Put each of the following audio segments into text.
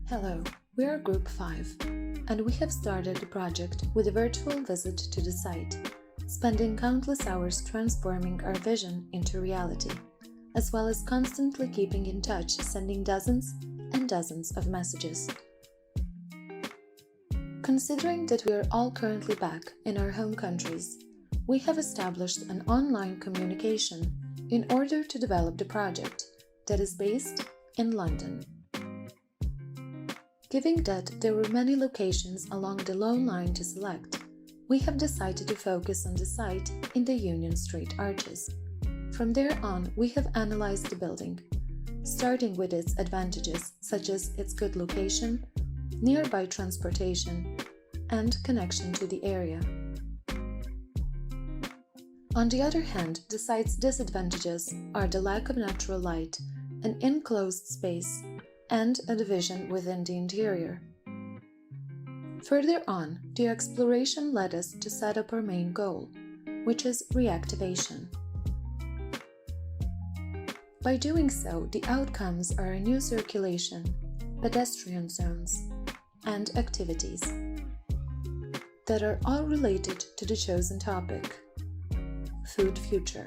Hello, we are Group 5, and we have started the project with a virtual visit to the site, spending countless hours transforming our vision into reality, as well as constantly keeping in touch, sending dozens and dozens of messages. Considering that we are all currently back in our home countries, we have established an online communication in order to develop the project that is based in London. Given that there were many locations along the Lone Line to select, we have decided to focus on the site in the Union Street Arches. From there on, we have analyzed the building, starting with its advantages such as its good location, nearby transportation, and connection to the area. On the other hand, the site's disadvantages are the lack of natural light, an enclosed space, and a division within the interior. Further on, the exploration led us to set up our main goal, which is reactivation. By doing so, the outcomes are a new circulation, pedestrian zones, and activities that are all related to the chosen topic, food future.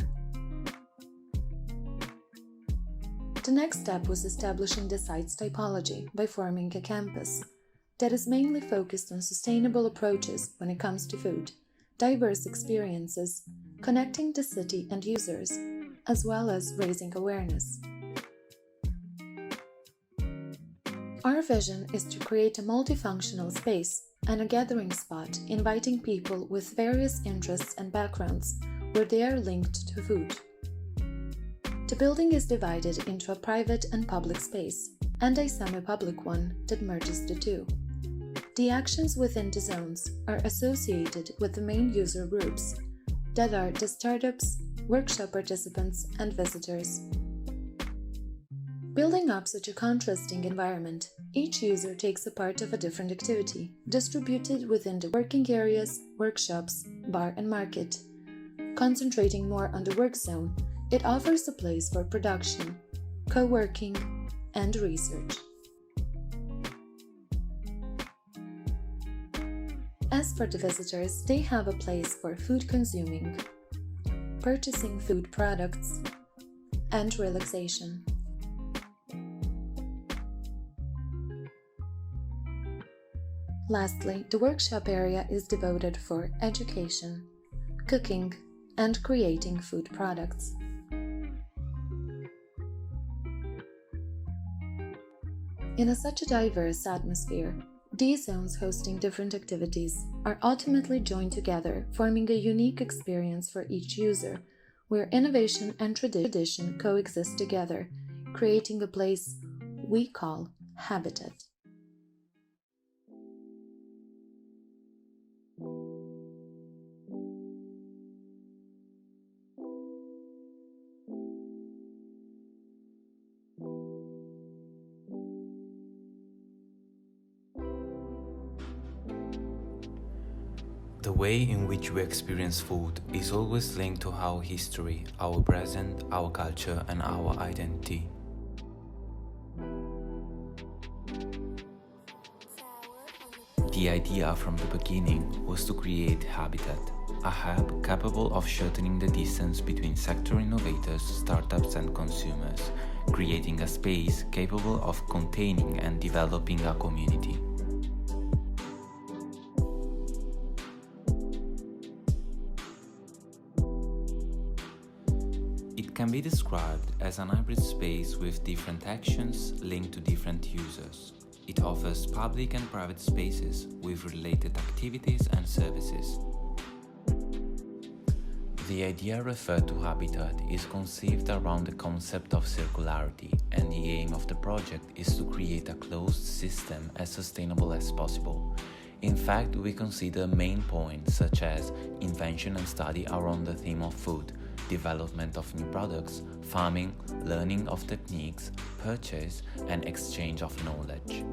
The next step was establishing the site's typology by forming a campus that is mainly focused on sustainable approaches when it comes to food, diverse experiences, connecting the city and users, as well as raising awareness. Our vision is to create a multifunctional space and a gathering spot inviting people with various interests and backgrounds where they are linked to food. The building is divided into a private and public space, and a semi-public one that merges the two. The actions within the zones are associated with the main user groups, that are the startups, workshop participants, and visitors. Building up such a contrasting environment, each user takes a part of a different activity, distributed within the working areas, workshops, bar and market. Concentrating more on the work zone, it offers a place for production, co-working, and research. As for the visitors, they have a place for food consuming, purchasing food products, and relaxation. Lastly, the workshop area is devoted for education, cooking, and creating food products. In such a diverse atmosphere, these zones hosting different activities are ultimately joined together, forming a unique experience for each user, where innovation and tradition coexist together, creating a place we call Habitat. The way in which we experience food is always linked to our history, our present, our culture, and our identity. The idea from the beginning was to create Habitat, a hub capable of shortening the distance between sector innovators, startups, and consumers, creating a space capable of containing and developing a community. It can be described as an hybrid space with different actions linked to different users. It offers public and private spaces with related activities and services. The idea referred to Habitat is conceived around the concept of circularity, and the aim of the project is to create a closed system as sustainable as possible. In fact, we consider main points such as invention and study around the theme of food, development of new products, farming, learning of techniques, purchase, and exchange of knowledge.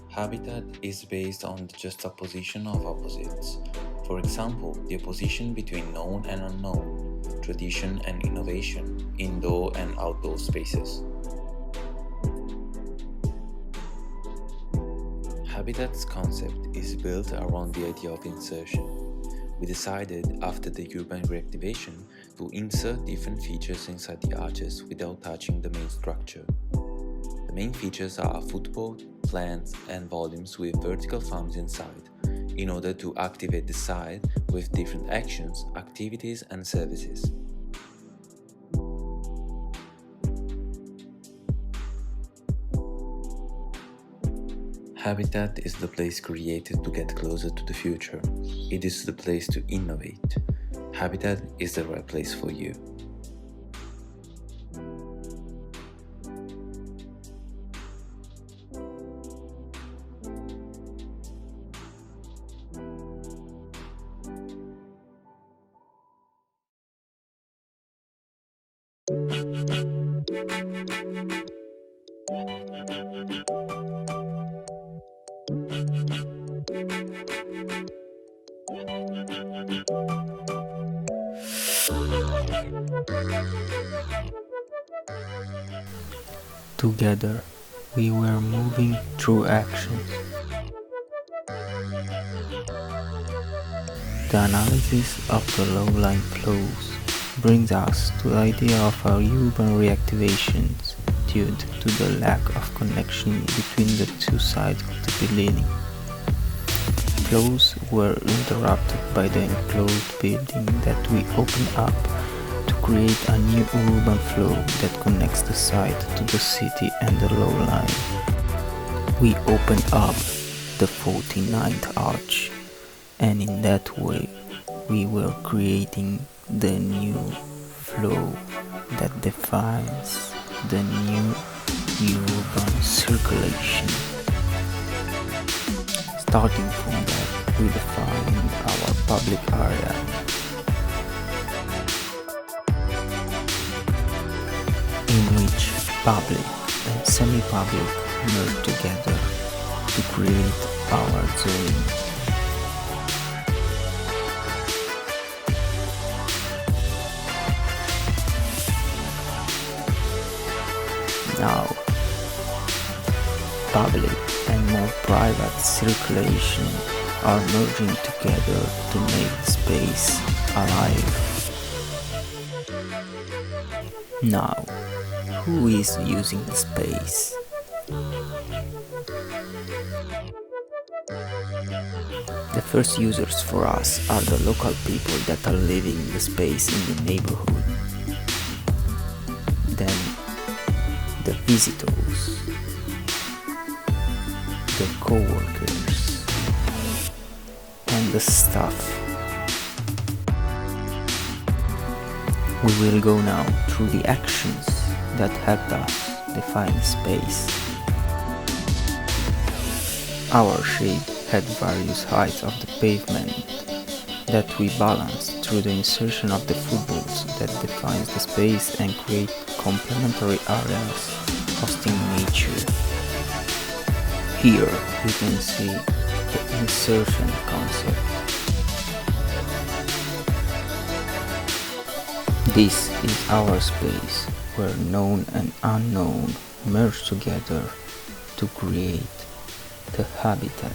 Habitat is based on the juxtaposition of opposites. For example, the opposition between known and unknown, tradition and innovation, indoor and outdoor spaces. Habitat's concept is built around the idea of insertion. We decided after the urban reactivation to insert different features inside the arches without touching the main structure. The main features are a footboard, plants and volumes with vertical farms inside, in order to activate the site with different actions, activities and services. Habitat is the place created to get closer to the future. It is the place to innovate. Habitat is the right place for you. Together, we were moving through action. The analysis of the low-lying flows brings us to the idea of our urban reactivations due to the lack of connection between the two sides of the building. Flows were interrupted by the enclosed building that we opened up to create a new urban flow that connects the site to the city and the low line. We opened up the 49th arch, and in that way we were creating the new flow that defines the new urban circulation. Starting from that, we defined our public area, in which public and semi-public merge together to create our zone. Now, public and more private circulation are merging together to make the space alive. Now, who is using the space? The first users for us are the local people that are living in the space in the neighborhood. Then, the visitors, the co-workers, and the staff. We will go now through the actions that helped us define space. Our shape had various heights of the pavement that we balanced through the insertion of the footboards that defines the space and create complementary areas hosting nature. Here you can see the insertion concept. This is our space where known and unknown merge together to create the habitat.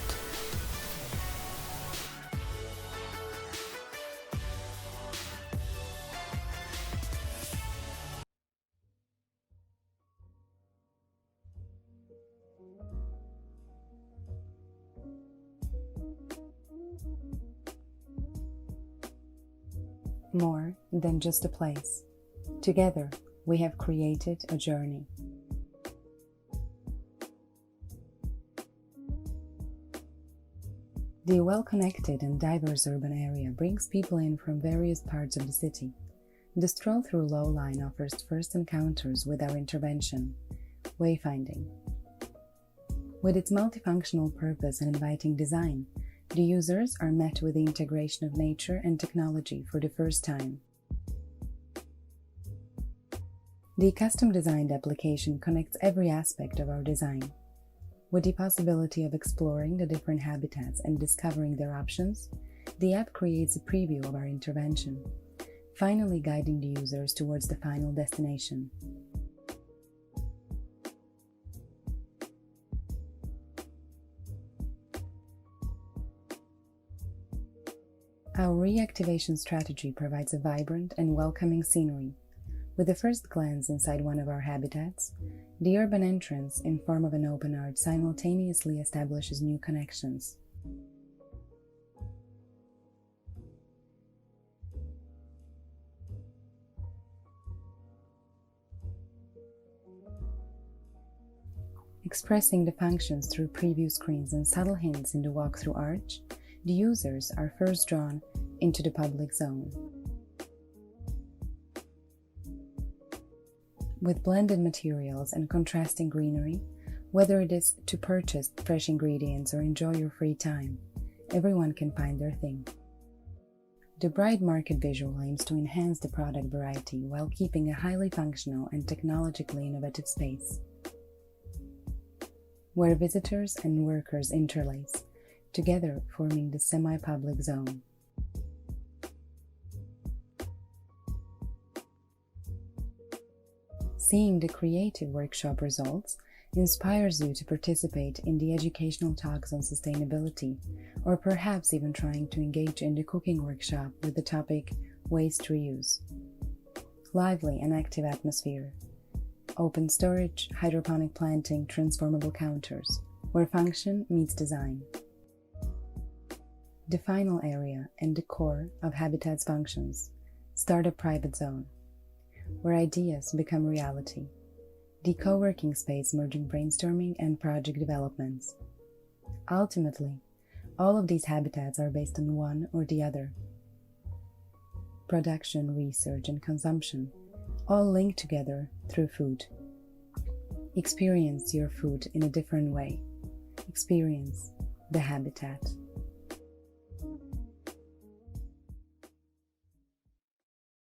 More than just a place. Together, we have created a journey. The well-connected and diverse urban area brings people in from various parts of the city. The stroll through Low Line offers first encounters with our intervention, wayfinding. With its multifunctional purpose and inviting design, the users are met with the integration of nature and technology for the first time. The custom-designed application connects every aspect of our design. With the possibility of exploring the different habitats and discovering their options, the app creates a preview of our intervention, finally guiding the users towards the final destination. Our reactivation strategy provides a vibrant and welcoming scenery. With the first glance inside one of our habitats, the urban entrance in form of an open arch simultaneously establishes new connections. Expressing the functions through preview screens and subtle hints in the walkthrough arch, the users are first drawn into the public zone. With blended materials and contrasting greenery, whether it is to purchase fresh ingredients or enjoy your free time, everyone can find their thing. The bright market visual aims to enhance the product variety while keeping a highly functional and technologically innovative space, where visitors and workers interlace, together forming the semi-public zone. Seeing the creative workshop results inspires you to participate in the educational talks on sustainability, or perhaps even trying to engage in the cooking workshop with the topic Waste Reuse. Lively and active atmosphere. Open storage, hydroponic planting, transformable counters, where function meets design. The final area and the core of Habitat's functions, Startup Private Zone, where ideas become reality. The co-working space merging brainstorming and project developments. Ultimately, all of these habitats are based on one or the other. Production, research, and consumption, all linked together through food. Experience your food in a different way. Experience the habitat.